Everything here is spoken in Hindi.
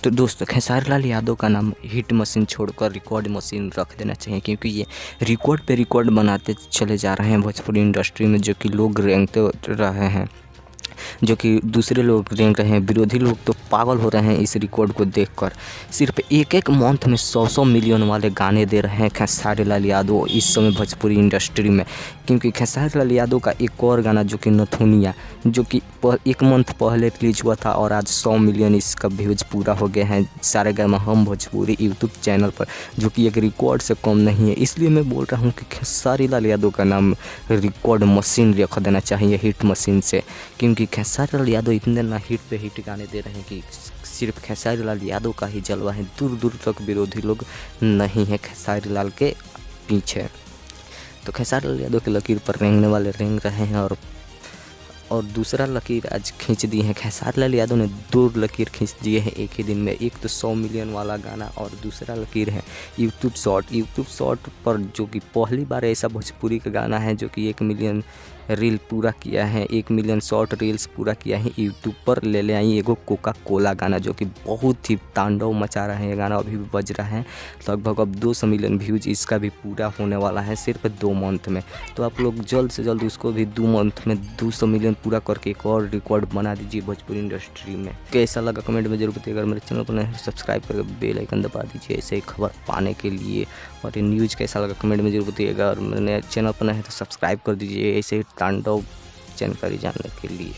तो दोस्तों खेसारी लाल यादव का नाम हिट मशीन छोड़कर रिकॉर्ड मशीन रख देना चाहिए, क्योंकि ये रिकॉर्ड पे रिकॉर्ड बनाते चले जा रहे हैं भोजपुरी इंडस्ट्री में, जो कि लोग रेंगते रहे हैं, जो कि दूसरे लोग रेंग रहे हैं। विरोधी लोग तो पागल हो रहे हैं इस रिकॉर्ड को देखकर। सिर्फ एक मंथ में 100 मिलियन वाले गाने दे रहे हैं खेसारी लाल यादव इस समय भोजपुरी इंडस्ट्री में। क्योंकि खेसारी लाल यादव का एक और गाना जो कि नथुनिया, जो कि एक मंथ पहले रिलीज हुआ था और आज 100 मिलियन इसका व्यूज़ पूरा हो गए हैं सारेगामा हम भोजपुरी यूट्यूब चैनल पर, जो कि एक रिकॉर्ड से कम नहीं है। इसलिए मैं बोल रहा हूँ कि खेसारी लाल यादव का नाम रिकॉर्ड मशीन रख देना चाहिए, हिट मशीन से। क्योंकि खेसारी लाल यादव इतने ना हिट पे हिट गाने दे रहे हैं कि सिर्फ खेसारी लाल यादव का ही जलवा है, दूर दूर तक विरोधी लोग नहीं है खेसारी लाल के पीछे। तो खेसारी लाल यादव के लकीर पर रेंगने वाले रेंग रहे हैं और दूसरा लकीर आज खींच दी है। खेसारी लाल यादव ने 2 लकीर खींच दिए हैं एक ही दिन में। एक तो 100 मिलियन वाला गाना और दूसरा लकीर है यूट्यूब शॉर्ट पर, जो कि पहली बार ऐसा भोजपुरी का गाना है जो कि 1 मिलियन रील पूरा किया है, 1 मिलियन शॉर्ट रील्स पूरा किया है यूट्यूब पर। ले आई एगो कोका कोला गाना, जो कि बहुत ही तांडव मचा रहा है। ये गाना अभी भी बज रहा है। लगभग अब 200 मिलियन व्यूज़ इसका भी पूरा होने वाला है सिर्फ 2 मंथ में। तो आप लोग जल्द से जल्द उसको भी 2 मंथ में 200 मिलियन पूरा करके एक और रिकॉर्ड बना दीजिए भोजपुरी इंडस्ट्री में। कैसा लगा कमेंट में जरूर बताइए। अगर मेरे चैनल पर नए सब्सक्राइब करके बेल आइकन दबा दीजिए ऐसे ही खबर पाने के लिए। और ये न्यूज़ कैसा लगा कमेंट में जरूर बताइएगा। और मेरे चैनल पर नए तो सब्सक्राइब कर दीजिए ऐसे ही तांडव जानकारी जानने के लिए।